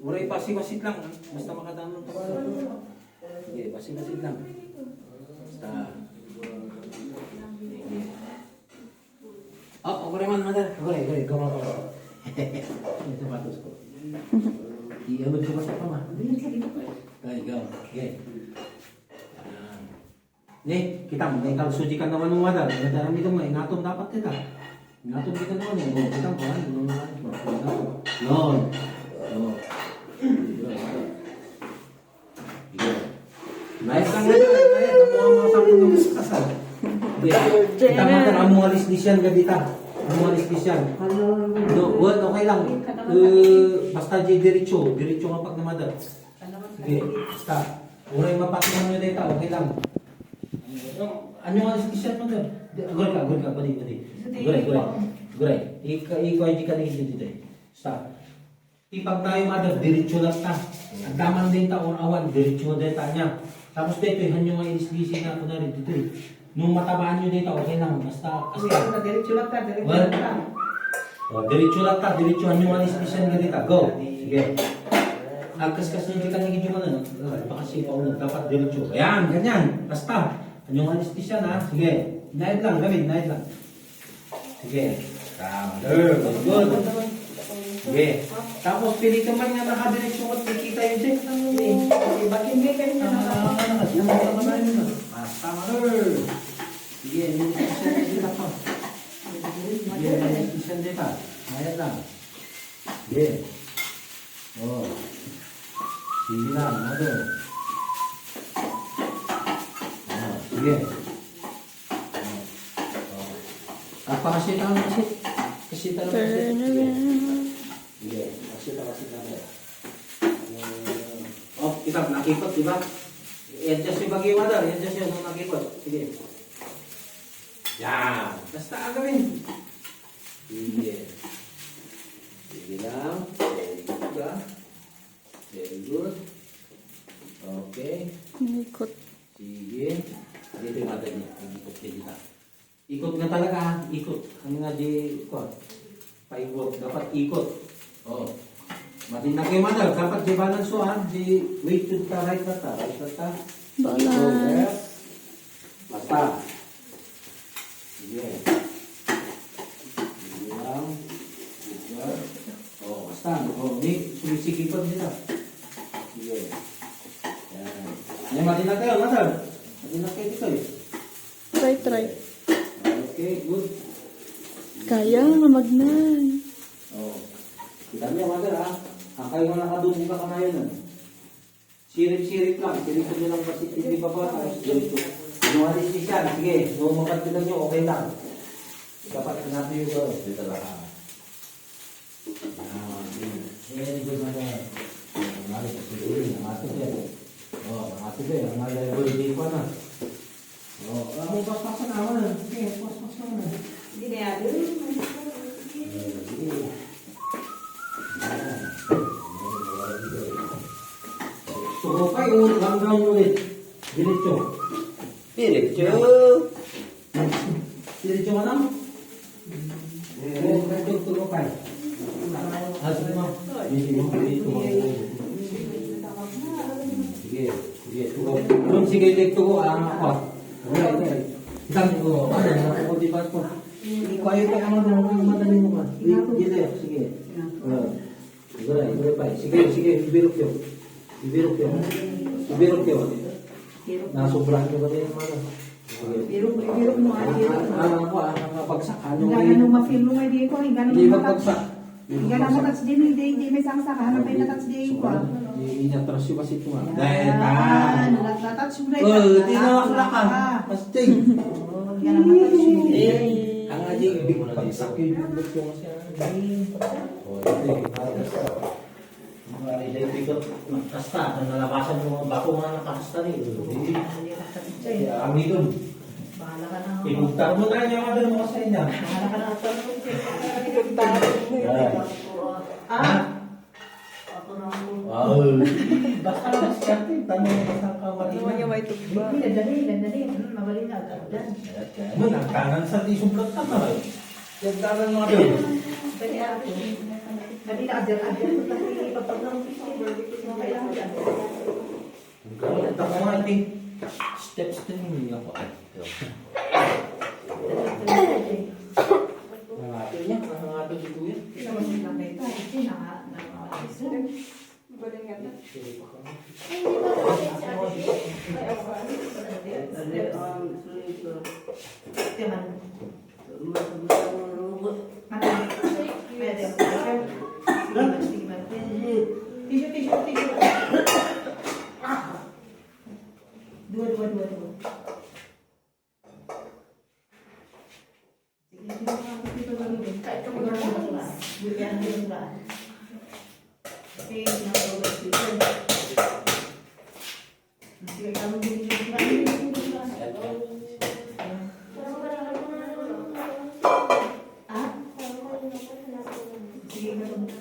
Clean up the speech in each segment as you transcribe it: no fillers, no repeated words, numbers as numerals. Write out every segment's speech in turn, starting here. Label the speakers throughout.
Speaker 1: Uray, basi-basit lang. Basta makadamang tayo. Sige, basi-basit lang. Basta. Sige. Oh, okay man, mother. Okay. Come on. Yung sapatos ko. Iabot ko pa sa kama. Okay, go. Okay. Nih, kita may kalsujikan naman ng mother. Nadaram dito may ingatong dapat kita. Ingatong kita naman eh. Oh, kita po. Yun. Oh. Nice lang na. Kamuha mga sampung ng kasal. Kita mother, amo alis di siyan gadita. Amo alis di siyan. No, word, okay lang. Basta di diretso. Diretso nga pag na mother. Sige, basta. Uray mapatihan nyo dito, okay lang. Ano nga isisyan mo doon? Guray ka, pati. Guray. Ikaw ay di ka nagiging dito. Stop. Ipag tayo mother, diretso lang ta. Ang tamang din ta or awan, diretso din ta niya. Tapos dito, yan yung mga inisisi na ako na rin dito. Nung matabaan nyo dito, okay lang. Basta,
Speaker 2: diretso lang ta.
Speaker 1: Diretso lang ta, diretsohan yung mga inisisi na dito. Go. Sige. Agkas-kas na hindi ka nagiging ano. Baka siya pa ulang, dapat diretso. Ayan, ganyan. Basta. Yung anesthesia na, sige. Naid lang. Sige. Tama. Good. Sige. Tapos pilito man nga nakadireksyon at kikita yun siya.
Speaker 2: Bakit hindi kayo na
Speaker 1: Tama. Sige. Anesthesia pa. Sige. Anesthesia dito. Naid lang. Sige. Oh. Sige lang. Sige. Pakasita lang kasi. Kasita lang kasi. Sige. Kasita lang. Oh, kita nakikot, diba? I-adjust yung bagay mother. I-adjust yung nakikot. Sige. Yan. Basta agawin. Sige. Sige lang. Very good. Okay.
Speaker 3: Ikot.
Speaker 1: Sige. Dito yung mata niya. Ikot dito. Ikot nga talaga. Ikot. Ano nga di ko? Paikot. Dapat ikot. Oh. Matinag kayo mother. Dapat di balance so ha. Di wait to the right na ta. Right na ta.
Speaker 3: Balance.
Speaker 1: Basta. Sige. Sige lang. Sige. Oh, basta. Oh, ni sumisikipot dito. Sige. Yan. Ano matinag kayo mother? Matinag kayo dito eh.
Speaker 3: Try.
Speaker 1: Okay, good.
Speaker 3: Kaya nga magnan.
Speaker 1: Oh. Kita niya, mother, ha? Kayo nga nakadungo ka ngayon, Sirip-sirip lang. Sirip nyo lang kasi hindi pa ba? Tapos ganito. Ano alis siya? Sige. So, mapagpitan nyo, okay lang. Dapat natin yung gawin. Dito lang, ha? Very good, mother. Ang alis kasi ulit. Ang atis yan. Oh, ang atis yan. Ang level din pa na. Oh, may pas-pasan naman. Okay, pas-pas naman.
Speaker 2: Hindi na yan.
Speaker 1: So, kayo, hanggang ulit. Diretso. Diretso ka lang? Diretso ko kayo. Sige mo. Sige, take to go. Ako. Isang ko. Ano, di ba po? Ikaw ayaw pa naman ng madali mo ka. Sige. Iguray pa. Sige, ibirok yun. Nasubrahan ko ba rin yung mga?
Speaker 2: Birok mo nga.
Speaker 1: Ang pagsak.
Speaker 2: Hingga na ma-feel mo nga di ko. Hingga
Speaker 1: Hindi
Speaker 2: na
Speaker 1: ba pagsak?
Speaker 2: Hingga na mo-touch din. Hindi may sangsa ka. Hanap ay na-touch din ko.
Speaker 1: Hindi niya trust yung kasi ito nga.
Speaker 2: Dahil na-touch mo rin.
Speaker 1: Hindi na makala ka. Pasting.
Speaker 2: Hingga na ma-touch mo.
Speaker 1: Ang aji, big pagsak yun yung look yung kasi. Nakasta, nalabasan yung mga bako mga nakasta rin. Ang doon.
Speaker 2: Bahala ka na.
Speaker 1: Ipugtar mo na yung mga mo sa inyo.
Speaker 2: Bahala ka na.
Speaker 1: Ha? Wow. Basta lang siya. Tanong mo sa kamarina.
Speaker 2: Dali. Mabali na.
Speaker 1: Ano, nagtangan sa tisong plot ka na. Nagtangan mga doon.
Speaker 2: Dali. Dali na adyan ko tayo pagpag ng kailangan dyan.
Speaker 1: Ako nga ating steps din niya ako. Nangato niya, nangato dito yan.
Speaker 2: Naman yung nakita, ito Tissue. Dua.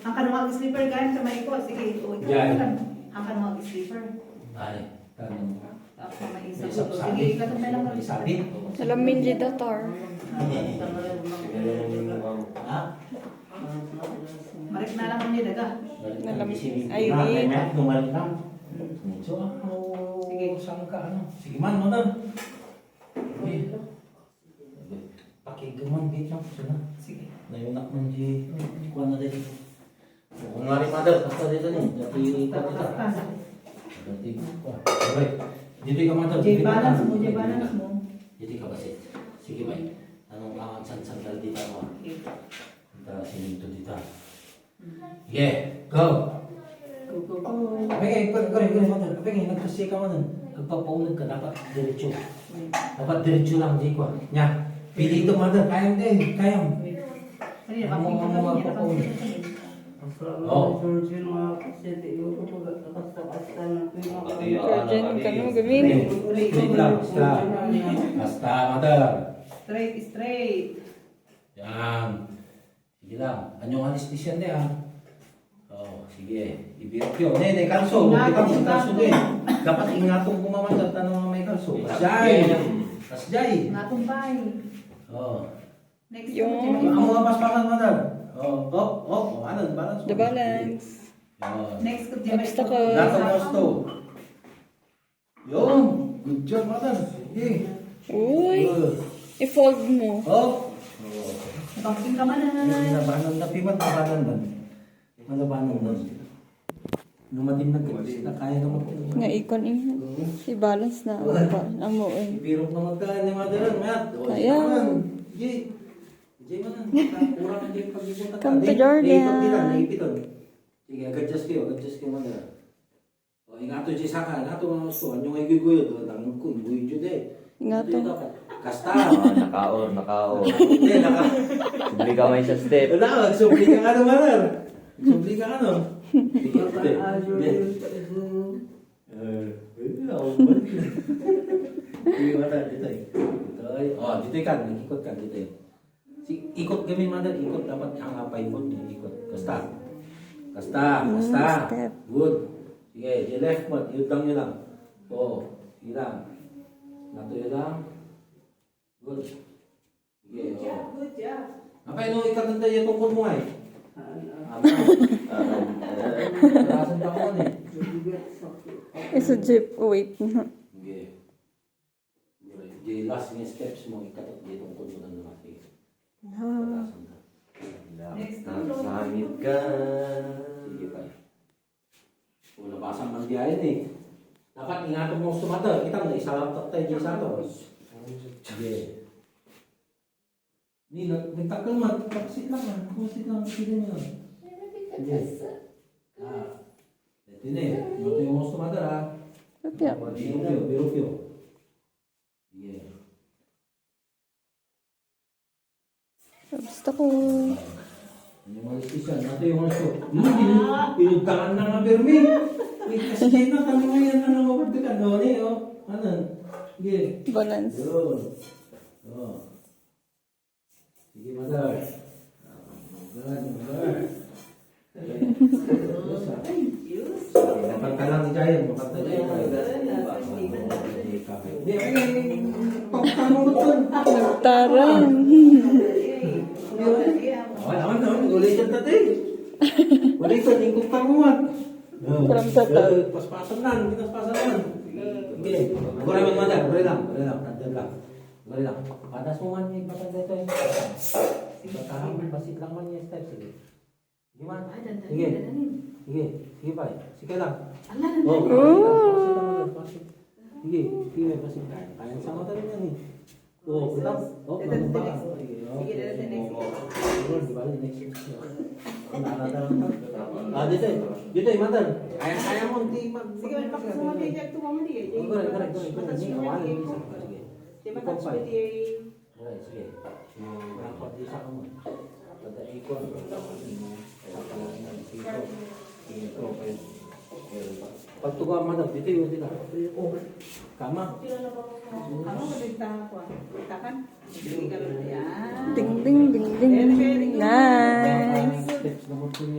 Speaker 2: Ang kanong mag-sleeper gan kamay ko. Sige, ito. Ang kanong mag-sleeper.
Speaker 1: Ay, tanong.
Speaker 2: Ako maisip ko. Sige, katong lang
Speaker 1: May sabi?
Speaker 3: Alamin di datar.
Speaker 1: Ha?
Speaker 2: Marik na lang niya daga.
Speaker 3: Ay, wait.
Speaker 1: Numalik lang. So, ako,
Speaker 2: Sige.
Speaker 1: saan ka, ano? Sige man, mother. Sige. Pakigaman, wait lang. Sige na.
Speaker 2: Sige.
Speaker 1: Nayunak man di kuha na din. Kung nga rin, mother, basta dito niyo. Dati ka dito. Dati ka. Okay. Dito ka, mother.
Speaker 2: J-balance mo.
Speaker 1: Dito ka ba, sis? Sige ba? Anong kakang sandal dito mo? Dito, sininto dito. Sige, go! Okay, mother. Okay, nagkasi ka mo nun. Pagpapaunod ka, dapat diretso. Dapat diretso lang, di ko. Nya, pili ito, mother. Kayang din, kayang.
Speaker 3: Surgeon, kami magamin.
Speaker 1: Wait lang, basta. Basta, mother.
Speaker 2: Straight.
Speaker 1: Yan. Sige lang. Anyong anesthesia na yan. Oh, sige. Ibirok yun. Ne, kalso. Kita mo kalso din. Dapat ingatong kumamandat na may kalso. Kasjay. Kasjay.
Speaker 2: Natumpay.
Speaker 1: Oh.
Speaker 2: Next.
Speaker 3: Yung-
Speaker 1: Ang mga paspakan, mother. Oh. Ano? Balance.
Speaker 3: The balance.
Speaker 1: Oh.
Speaker 2: Next ko
Speaker 3: Obstacle.
Speaker 1: Dato gusto. Yung. Good job, mother. Sige.
Speaker 3: Uy,
Speaker 1: Good.
Speaker 3: i-fold mo.
Speaker 1: Oh.
Speaker 2: Bangking ka man
Speaker 1: Nabanan na piman, nabanan na. Nabanan na. Numating na kaya naman ko.
Speaker 3: Nga ikon inyo. I-balance na. Amo eh.
Speaker 1: Ibirok na magkaan ni Madalan, mayat.
Speaker 3: Kaya.
Speaker 1: Jay. Jay man na. Kurang na Jay pag-ipunta ka.
Speaker 3: Come to Jordan.
Speaker 1: Naipiton. Sige, adjust kayo Madalan. O, ingato Jay saka, ingato mga gusto. Anyo nga iguguyod, tanong ko, iguguyod yun eh.
Speaker 3: Ingato.
Speaker 1: Kasta.
Speaker 4: Nakaon.
Speaker 1: Hindi,
Speaker 4: Subli ka may sa step.
Speaker 1: Wala, magsubli ka ano, Manar. Magsubli ka ano. Sige, Sige, Manar, dito eh. Oh, dito ka, ikot ka, dito eh. Ikot kami, Manar, ikot. Dapat ang apay mo, ikot. Kasta.
Speaker 3: Step.
Speaker 1: Good. Sige, di left mo, yun lang. Oo, yun lang. Nato yun lang. Good. Sige, oh.
Speaker 2: Good job.
Speaker 1: Apay, no, ikatanda yung tungkol mo eh. Nakasan pa ko eh.
Speaker 3: Isa jeep. Wait.
Speaker 1: Sige. Di last nga steps mo, ikatot di tungkol mo na naman. Nakasan ka.
Speaker 2: Next.
Speaker 4: Samit ka.
Speaker 1: Sige pa. Kung nabasang man diyan eh. Dapat ingatan mo sumata. Kita mo, isalap tayo dyan sa ito. Sige. Ni, nagtakal man. Taksit lang man. Kusit lang. Sige mo lang. Sige. Ito na eh. Ito yung mga sumata ha.
Speaker 3: Kapya.
Speaker 1: Birupyo. Sige.
Speaker 3: Obstacle.
Speaker 1: Ano yung mga istisyan? Ito yung mga ito. Pinugtaan na nga Bermi. Kasi kayo na kami ngayon na namapagdagan. Ano eh, oh. Ano? Sige.
Speaker 3: Balance.
Speaker 1: Yun. Oh. Sige, Mother. Mother. Mapagka lang si Jayan. Mapagka lang. Hindi, pagka mo ito.
Speaker 3: Nagtarang.
Speaker 1: Okay naman, no? Ulit yan natin. dito, lingkod ka mo man.
Speaker 3: From the top.
Speaker 1: Paspasan lang, paspasan lang. Sige, kuray mo man, kuray lang, nandiyan lang. Kuray lang. Padas mo man yung pasal dito. Batahan, basit lang man yung step. Sige. Sige man. Sige. Sige pa. Sige lang. Sige, sige, basit. Kaya sa mata rin yan eh. Oh, kita. Oh, baka.
Speaker 2: Sige, next.
Speaker 1: Di ba, next. Dito, imantan. Kaya mo, hindi
Speaker 2: Sige, magpaksa mo din yan. Tumama din yan.
Speaker 1: Correct. Ini awal ini sige.
Speaker 2: Di ba touch with yung...
Speaker 1: Sige. Rapat di sa kamu. Pada ikon. Pag tuwa mata dito yung dito. Oh. Kama.
Speaker 2: Kamu magdagta ko. Takan. Sige ka lang. Yan.
Speaker 3: Ding, ding, ding, ding. Nice.
Speaker 1: Steps nomor 2